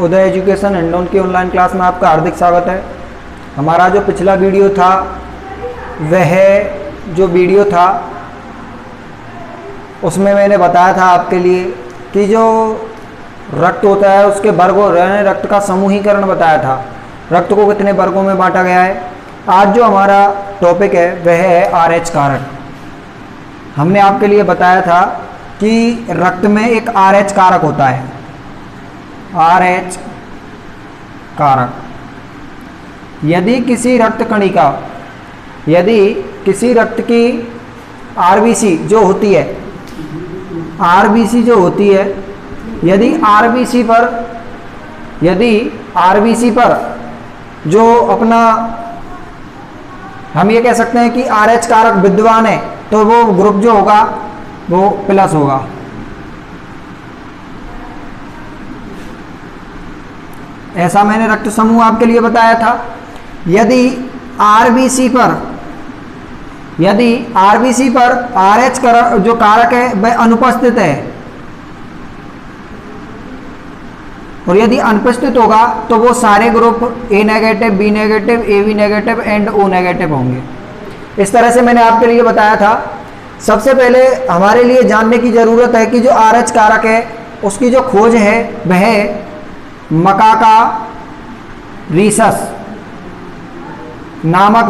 उदय education Hindaun की online class में आपका हार्दिक स्वागत है। हमारा जो पिछला वीडियो था वह जो वीडियो था उसमें मैंने बताया था आपके लिए कि जो रक्त होता है उसके वर्ग हो रहे हैं, रक्त का समूहीकरण बताया था, रक्त को कितने वर्गों में बांटा गया है। आज जो हमारा टॉपिक है वह है RH कारक। हमने आपके लिए बताया था कि रक्त में एक RH कारक होता है, RH कारक। यदि किसी रक्त कणिका, यदि किसी रक्त की RBC जो होती है, RBC जो होती है, यदि RBC पर जो अपना हम ये कह सकते हैं कि RH कारक विद्यमान है तो वो ग्रुप जो होगा वो प्लस होगा। ऐसा मैंने रक्त समूह आपके लिए बताया था। यदि RBC पर RH कारक जो कारक है वह अनुपस्थित है और यदि अनुपस्थित होगा तो वो सारे group A negative, B negative, AB negative and O negative होंगे। इस तरह से मैंने आपके लिए बताया था। सबसे पहले हमारे लिए जानने की ज़रूरत है कि जो RH कारक है उसकी जो खोज है वह मकाका रीसस नामक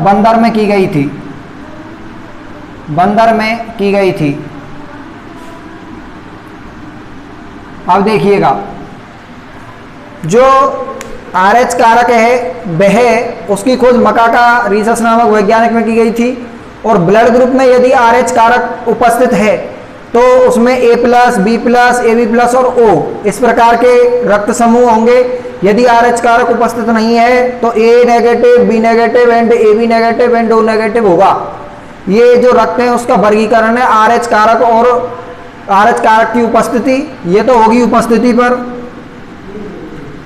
बंदर में की गई थी। अब देखिएगा, जो RH कारक है वह उसकी खोज मकाका रीसस नामक वैज्ञानिक में की गई थी और ब्लड ग्रुप में यदि RH कारक उपस्थित है तो उसमें A+, B+, AB+ और O इस प्रकार के रक्त समूह होंगे। यदि RH कारक उपस्थित नहीं है तो A negative, B negative and AB negative and O negative होगा। ये जो रक्त है उसका वर्गीकरण है RH कारक और RH कारक की उपस्थिति। ये तो होगी उपस्थिति पर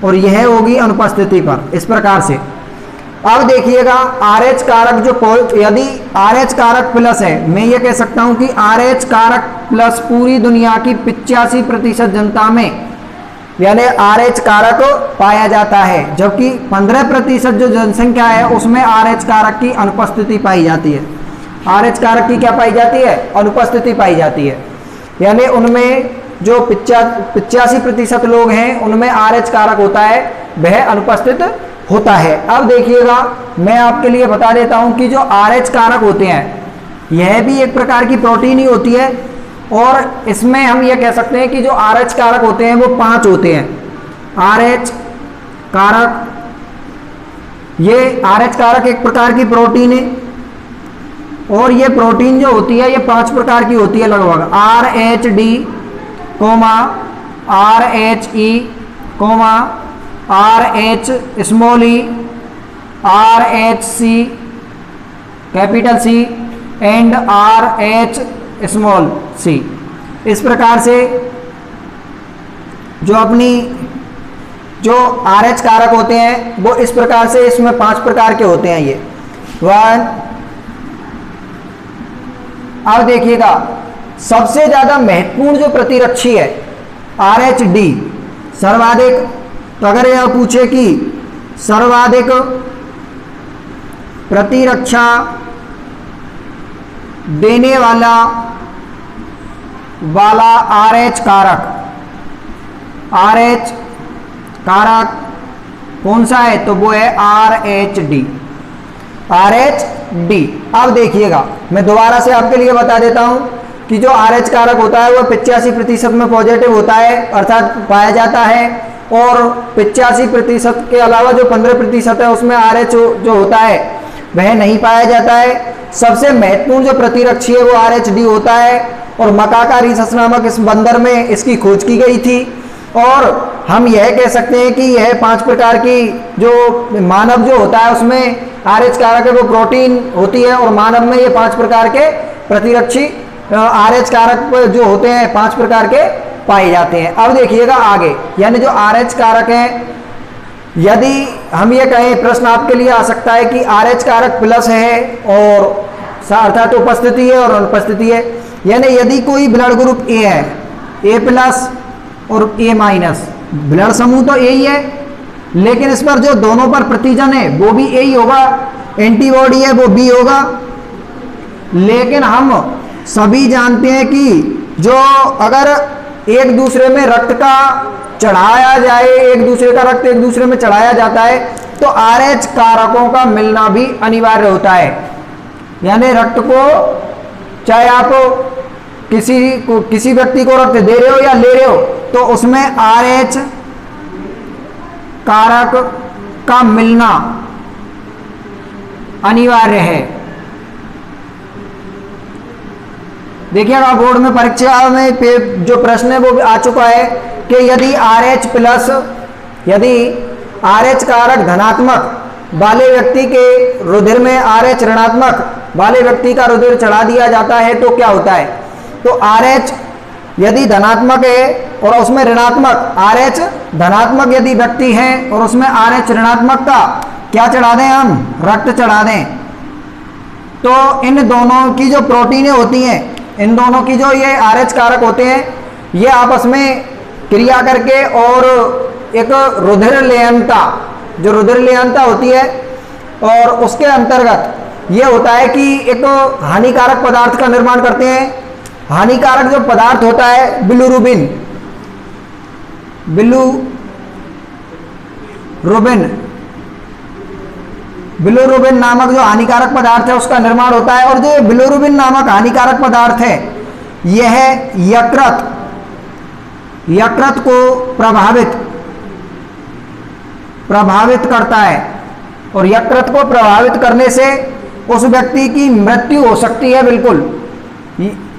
और यह होगी अनुपस्थिति पर, इस प्रकार से। अब देखिएगा RH कारक जो यदि RH कारक प्लस है, मैं ये कह सकता हूं कि RH कारक प्लस पूरी दुनिया की 85% जनता में यानी RH कारक पाया जाता है, जबकि 15% जो जनसंख्या है उसमें RH कारक की अनुपस्थिति पाई जाती है। RH कारक की क्या पाई जाती है? अनुपस्थिति पाई जाती है। यानी उनमें जो 85% लोग हैं उनमें RH कारक होता है वह अनुपस्थित होता है। अब देखिएगा, मैं आपके लिए बता देता हूं कि जो RH कारक होते हैं यह भी एक प्रकार की प्रोटीन ही होती है और इसमें हम ये कह सकते हैं कि जो RH कारक होते हैं वो 5 होते हैं। RH कारक, ये RH कारक एक प्रकार की प्रोटीन है और ये प्रोटीन जो होती है ये 5 प्रकार की होती है लगभग। RHD, RHE, RH small e, RHC capital C and RH small c। इस प्रकार से जो अपनी जो RH कारक होते हैं वो इस प्रकार से, इसमें 5 प्रकार के होते हैं ये 1। अब देखिएगा, सबसे ज्यादा महत्वपूर्ण जो प्रतिरक्षी है RHD सर्वाधिक। तो अगर यह पूछे कि सर्वाधिक प्रतिरक्षा देने वाला RH कारक कौन सा है तो वो है RHD। अब देखिएगा, मैं दोबारा से आपके लिए बता देता हूं कि जो RH कारक होता है वह 85% में पॉजिटिव होता है अर्थात पाया जाता है और 85% के अलावा जो 15% है उसमें RH जो होता है वह नहीं पाया जाता है। सबसे महत्वपूर्ण जो प्रतिरक्षी है वो RHD होता है और मकाका रीसस नामक इस बंदर में इसकी खोज की गई थी और हम यह कह सकते हैं कि यह 5 प्रकार की जो मानव जो होता है उसमें RH कारक है वो प्रोटीन होती है और मानव में ये 5 प्रकार के प्रतिरक्षी RH कारक जो होते हैं 5 प्रकार के पाए जाते हैं। अब देखिएगा आगे, यानी जो RH कारक है, यदि हम ये कहें, प्रश्न आपके लिए आ सकता है कि RH कारक प्लस है और अर्थात उपस्थिति है और अनुपस्थिति है। यानी यदि कोई ब्लड ग्रुप ए है, ए प्लस और ए माइनस, ब्लड समूह तो ए ही है, लेकिन इस पर जो दोनों पर प्रतिजन है वो भी ए ही होगा, एंटीबॉडी है वो बी होगा। लेकिन हम सभी जानते हैं कि जो अगर एक दूसरे में रक्त का चढ़ाया जाए, एक दूसरे का रक्त एक दूसरे में चढ़ाया जाता है तो आरएच कारकों का मिलना भी अनिवार्य होता है। यानी रक्त को, चाहे आप किसी व्यक्ति को रक्त दे रहे हो या ले रहे हो, तो उसमें आरएच कारक का मिलना अनिवार्य है। देखिएगा बोर्ड में परीक्षा में जो प्रश्न है वो आ चुका है कि यदि RH प्लस, यदि RH कारक धनात्मक वाले व्यक्ति के रुधिर में RH ऋणात्मक वाले व्यक्ति का रुधिर चढ़ा दिया जाता है तो क्या होता है। तो RH यदि धनात्मक है और उसमें ऋणात्मक, RH धनात्मक यदि व्यक्ति है और उसमें RH ऋणात्मक का क्या चढ़ा दें, हम रक्त चढ़ा दें, तो इन दोनों की जो प्रोटीनें होती हैं, इन दोनों की जो ये RH कारक होते हैं, ये आपस में क्रिया करके और एक रुधिर लेयनता, जो रुधिर लेयनता होती है, और उसके अंतर्गत ये होता है कि एक हानिकारक पदार्थ का निर्माण करते हैं। हानिकारक जो पदार्थ होता है बिलिरुबिन, बिलिरुबिन नामक जो हानिकारक पदार्थ है उसका निर्माण होता है। और जो बिलिरुबिन नामक हानिकारक पदार्थ है यह यकृत को प्रभावित करता है, और यकृत को प्रभावित करने से उस व्यक्ति की मृत्यु हो सकती है, बिल्कुल,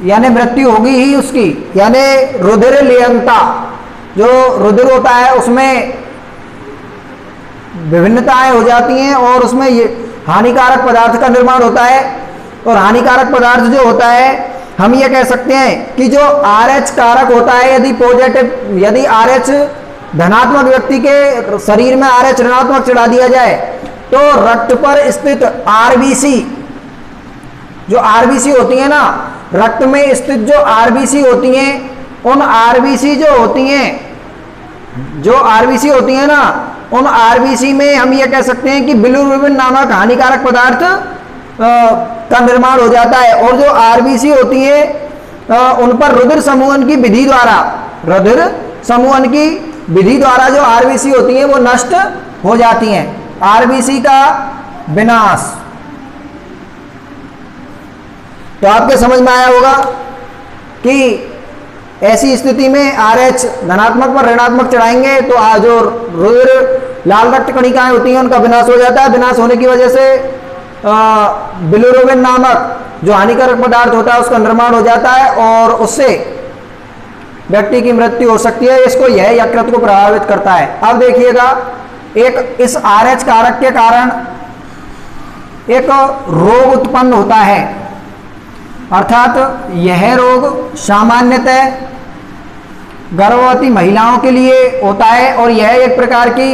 यानी मृत्यु होगी ही उसकी। यानी रुधिर लेयनता, जो रुधिर होता है उसमें विभिन्नताएं हो जाती हैं और उसमें ये हानिकारक पदार्थ का निर्माण होता है। और हानिकारक पदार्थ जो होता है, हम ये कह सकते हैं कि जो RH कारक होता है, यदि पॉजिटिव, यदि RH धनात्मक व्यक्ति के शरीर में RH ऋणात्मक चढ़ा दिया जाए तो रक्त पर स्थित RBC, जो RBC होती है ना, रक्त में स्थित जो RBC होती हैं, उन RBC जो होती हैं ना, उन RBC में हम ये कह सकते हैं कि बिलिरुबिन नामक हानिकारक पदार्थ का निर्माण हो जाता है। और जो RBC होती है उन पर रुधिर समूहन की विधि द्वारा जो RBC होती है वो नष्ट हो जाती हैं। RBC का विनाश। तो आपके समझ में आया होगा कि ऐसी स्थिति में RH धनात्मक पर ऋणात्मक चढ़ाएंगे तो जो रुधिर लाल रक्त कणिकाएं होती हैं उनका विनाश हो जाता है। विनाश होने की वजह से बिलिरुबिन नामक जो हानिकारक पदार्थ होता है उसका निर्माण हो जाता है और उससे व्यक्ति की मृत्यु हो सकती है। इसको यह यकृत को प्रभावित करता है। अब देखिएगा, एक इस RH कारक के कारण एक रोग उत्पन्न होता है, अर्थात यह रोग सामान्यतः गर्भवती महिलाओं के लिए होता है। और यह एक प्रकार की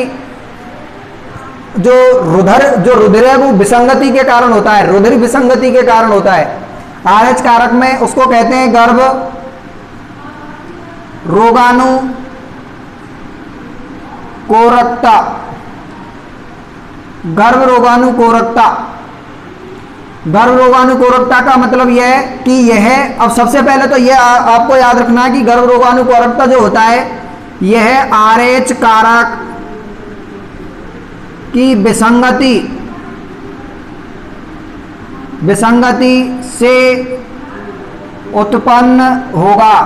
जो रुधिर है वो विसंगति के कारण होता है, रुधिर विसंगति के कारण होता है। RH कारक में उसको कहते हैं गर्भ रोगाणुकोरकता। गर्भ रोगाणुकोरकता का मतलब यह है कि यह, अब सबसे पहले तो यह आपको याद रखना है कि गर्भ रोगाणुकोरकता जो होता है यह RH कारक की विसंगति से उत्पन्न होगा।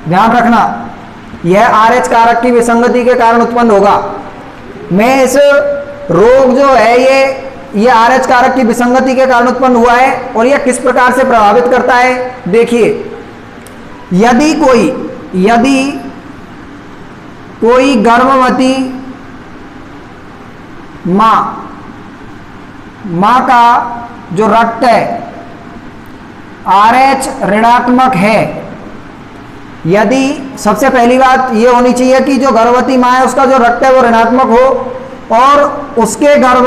ध्यान रखना, यह RH कारक की विसंगति के कारण उत्पन्न होगा। मैं इस रोग जो है ये RH कारक की विसंगति के कारण उत्पन्न हुआ है। और यह किस प्रकार से प्रभावित करता है, देखिए, यदि कोई गर्भवती मां का जो रक्त है RH ऋणात्मक है, यदि सबसे पहली बात ये होनी चाहिए कि जो गर्भवती मां है उसका जो रक्त है वो ऋणात्मक हो और उसके गर्भ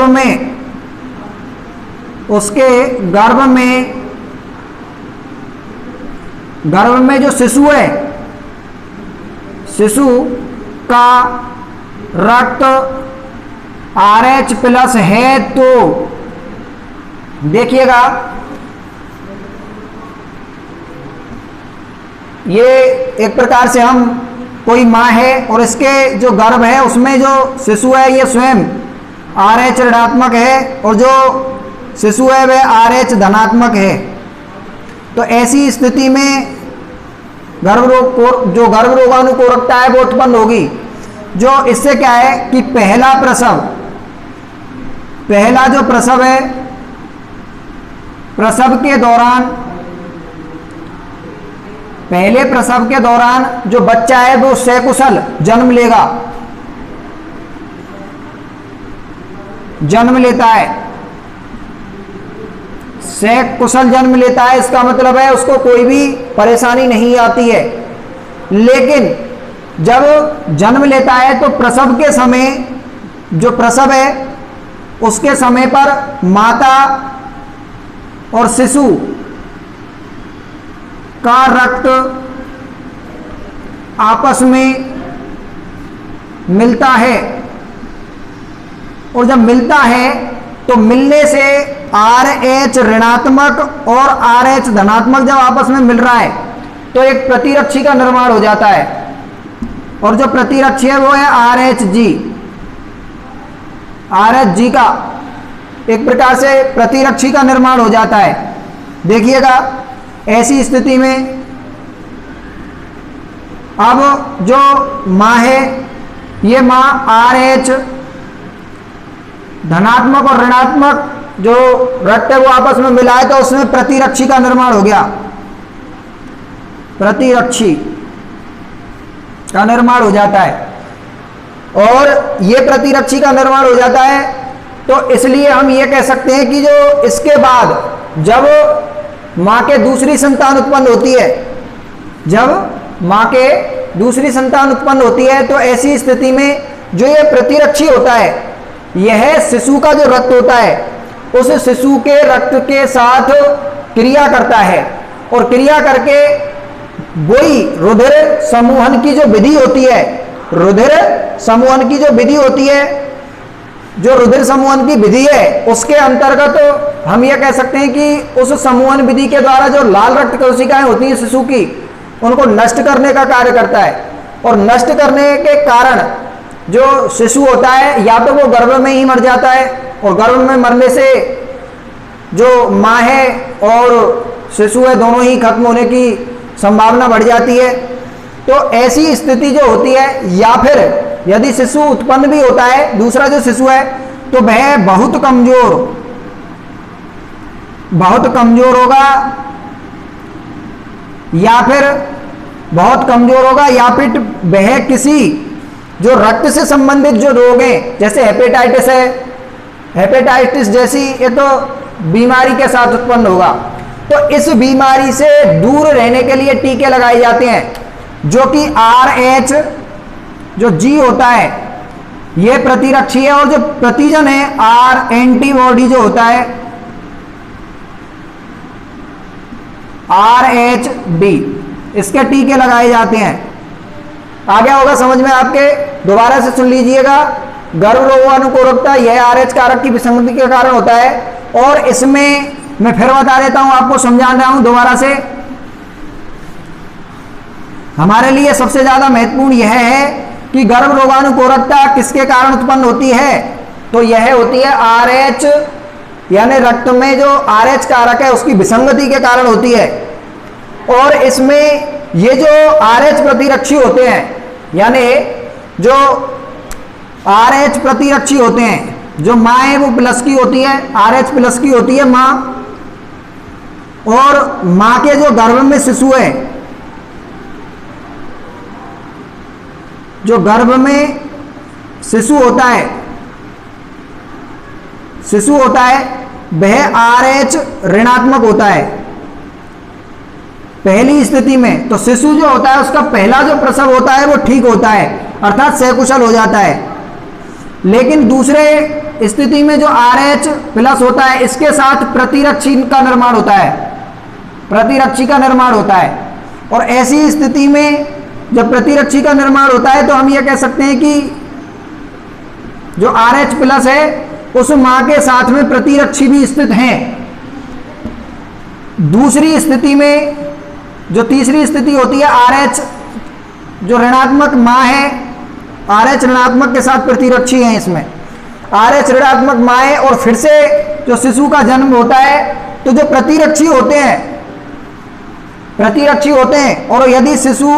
में गर्भ में जो शिशु है, शिशु का रक्त RH प्लस है तो देखिएगा ये एक प्रकार से हम कोई माँ है और इसके जो गर्भ है उसमें जो शिशु है ये स्वयं RH ऋणात्मक है और जो शिशु है वह RH धनात्मक है। तो ऐसी स्थिति में गर्भ रोगाणु कोरकता है वो उत्पन्न होगी, जो इससे क्या है कि पहला जो प्रसव है, पहले प्रसव के दौरान जो बच्चा है वो सकुशल जन्म लेता है, सकुशल जन्म लेता है। इसका मतलब है उसको कोई भी परेशानी नहीं आती है। लेकिन जब जन्म लेता है तो प्रसव के समय, जो प्रसव है उसके समय पर माता और शिशु का रक्त आपस में मिलता है, और जब मिलता है तो मिलने से RH ऋणात्मक और RH धनात्मक जब आपस में मिल रहा है तो एक प्रतिरक्षी का निर्माण हो जाता है, और जो प्रतिरक्षी है वो है RH का एक प्रकार से प्रतिरक्षी का निर्माण हो जाता है। देखिएगा ऐसी स्थिति में अब जो माँ है, ये माँ RH धनात्मक और ऋणात्मक जो रक्त है वो आपस में मिला है तो उसमें प्रतिरक्षी का निर्माण हो गया, प्रतिरक्षी का निर्माण हो जाता है। और ये प्रतिरक्षी का निर्माण हो जाता है तो इसलिए हम ये कह सकते हैं कि जो इसके बाद जब माँ के दूसरी संतान उत्पन्न होती है तो ऐसी स्थिति में जो ये प्रतिरक्षी होता है यह शिशु का जो रक्त होता है उस शिशु के रक्त के साथ क्रिया करता है, और क्रिया करके वही रुधिर समूहन की जो विधि होती है, जो रुधिर समूहन की विधि है उसके अंतर्गत तो हम ये कह सकते हैं कि उस समूहन विधि के द्वारा जो लाल रक्त कोशिकाएं होती हैं शिशु की, उनको नष्ट करने का कार्य करता है। और नष्ट करने के कारण जो शिशु होता है या तो वो गर्भ में ही मर जाता है, और गर्भ में मरने से जो माँ है और शिशु है दोनों ही खत्म होने की संभावना बढ़ जाती है। तो ऐसी स्थिति जो होती है, या फिर यदि शिशु उत्पन्न भी होता है, दूसरा जो शिशु है तो वह बहुत कमजोर होगा, या फिर वह किसी जो रक्त से संबंधित जो रोग हैं जैसे हेपेटाइटिस जैसी ये तो बीमारी के साथ उत्पन्न होगा। तो इस बीमारी से दूर रहने के लिए टीके लगाए जाते हैं, जो कि RH जो G होता है ये प्रतिरक्षी है, और जो प्रतिजन है R एंटीबॉडी जो होता है RHD, इसके टीके लगाए जाते हैं। आ गया होगा समझ में आपके, दोबारा से सुन लीजिएगा। गर्भ रोगाणु कोरकता यह RH कारक की विसंगति के कारण होता है, और इसमें मैं फिर बता देता हूं, आपको समझा रहा हूं दोबारा से। हमारे लिए सबसे ज्यादा महत्वपूर्ण यह है कि गर्भ रोगाणु कोरकता किसके कारण उत्पन्न होती है, तो यह होती है RH यानी रक्त में जो RH कारक है उसकी विसंगति के कारण होती है। और इसमें ये जो RH प्रतिरक्षी होते हैं, यानी जो RH प्रतिरक्षी होते हैं, जो माँ है वो प्लस की होती है, RH प्लस की होती है माँ, और माँ के जो गर्भ में शिशु है, जो गर्भ में शिशु होता है वह RH ऋणात्मक होता है पहली स्थिति में। तो शिशु जो होता है उसका पहला जो प्रसव होता है वो ठीक होता है, अर्थात सकुशल हो जाता है। लेकिन दूसरे स्थिति में जो RH प्लस होता है इसके साथ प्रतिरक्षी का निर्माण होता है, और ऐसी स्थिति में जब प्रतिरक्षी का निर्माण होता है तो हम ये कह सकते हैं कि जो RH+ है उस मां के साथ में प्रतिरक्षी भी स्थित हैं। दूसरी स्थिति में जो तीसरी स्थिति होती है, RH जो ऋणात्मक मां है, RH ऋणात्मक के साथ प्रतिरक्षी है, इसमें RH ऋणात्मक मां है और फिर से जो शिशु का जन्म होता है तो जो प्रतिरक्षी होते हैं और यदि शिशु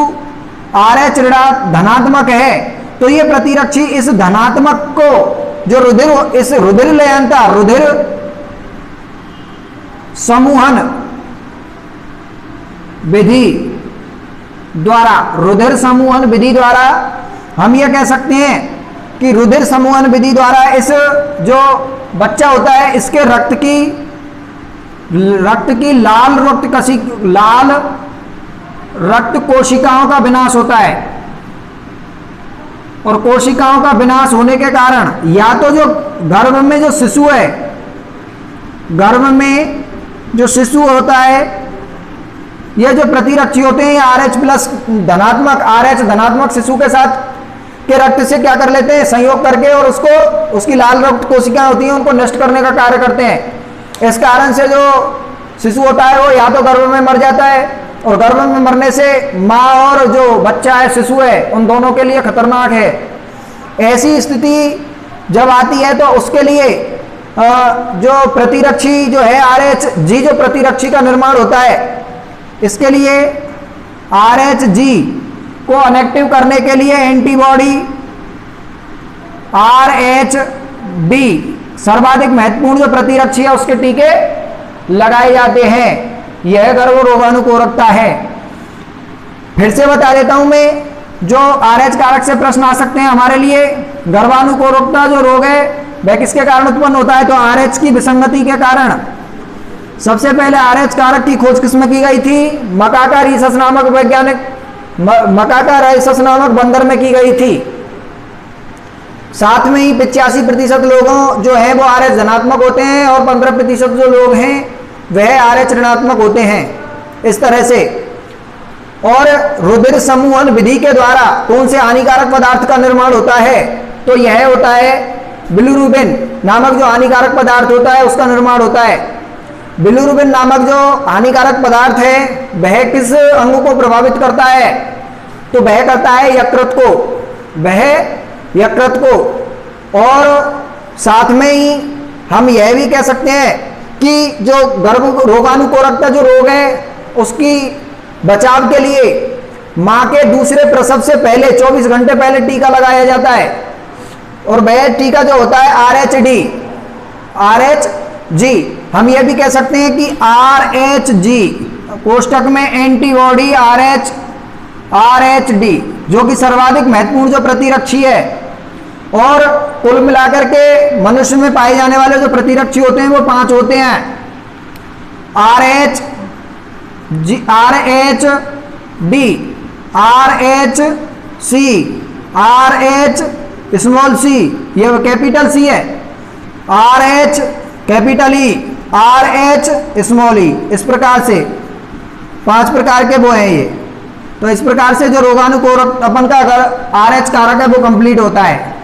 RH धनात्मक है तो ये प्रतिरक्षी इस धनात्मक को जो इस रुधिर लयनता, रुधिर समूहन विधि द्वारा हम ये कह सकते हैं कि रुधिर समूहन विधि द्वारा इस जो बच्चा होता है इसके रक्त की लाल रक्त कोशिकाओं का विनाश होता है। और कोशिकाओं का विनाश होने के कारण या तो जो गर्भ में जो शिशु है, गर्भ में जो शिशु होता है, ये जो प्रतिरक्षी होते हैं RH+ धनात्मक, RH धनात्मक शिशु के साथ के रक्त से क्या कर लेते हैं, संयोग करके और उसकी लाल रक्त कोशिकाएं होती हैं उनको नष्ट करने का कार्य करते हैं। इस कारण से जो शिशु होता है वो या तो गर्भ में मर जाता है और गर्भ में मरने से माँ और जो बच्चा है, शिशु है, उन दोनों के लिए खतरनाक है। ऐसी स्थिति जब आती है तो उसके लिए जो प्रतिरक्षी जो है RH+ जो प्रतिरक्षी का निर्माण होता है, इसके लिए RH+ को अनेक्टिव करने के लिए एंटीबॉडी RH+ सर्वाधिक महत्वपूर्ण जो प्रतिरक्षी है उसके टीके लगाए जाते हैं। यह गर्भ रोगाणुकोरकता है। फिर से बता देता हूं मैं, जो RH कारक से प्रश्न आ सकते हैं हमारे लिए। गर्भाणुकोरकता जो रोग है वह किसके कारण उत्पन्न होता है, तो RH की विसंगति के कारण। सबसे पहले RH कारक की खोज किसमें की गई थी, मकाका रीसस नामक बंदर में की गई थी। साथ में ही 85% लोगों जो है वो RH धनात्मक होते हैं और 15% जो लोग हैं वह RH ऋणात्मक होते हैं। इस तरह से और रुधिर समूहन विधि के द्वारा कौन से हानिकारक पदार्थ का निर्माण होता है, तो यह होता है बिलिरुबिन नामक जो हानिकारक पदार्थ होता है उसका निर्माण होता है। बिलिरुबिन नामक जो हानिकारक पदार्थ है वह किस अंग को प्रभावित करता है, तो वह करता है यकृत को, वह यकृत को। और साथ में ही हम यह भी कह सकते हैं कि जो गर्भ रोगाणुकोरकता जो रोग है उसकी बचाव के लिए मां के दूसरे प्रसव से पहले 24 घंटे पहले टीका लगाया जाता है। और वह टीका जो होता है RH+, हम यह भी कह सकते हैं कि RH+, कोष्टक में एंटीबॉडी RH+, जो कि सर्वाधिक महत्वपूर्ण जो प्रतिरक्षी है। और कुल मिलाकर के मनुष्य में पाए जाने वाले जो प्रतिरक्षी होते हैं वो 5 होते हैं, RH+, RH+, RH+c, ये कैपिटल C है, RH कैपिटल E, RH+e। इस प्रकार से 5 प्रकार के वो हैं ये। तो इस प्रकार से जो रोगाणुकोरक अपन का अगर RH कारक है वो कंप्लीट होता है।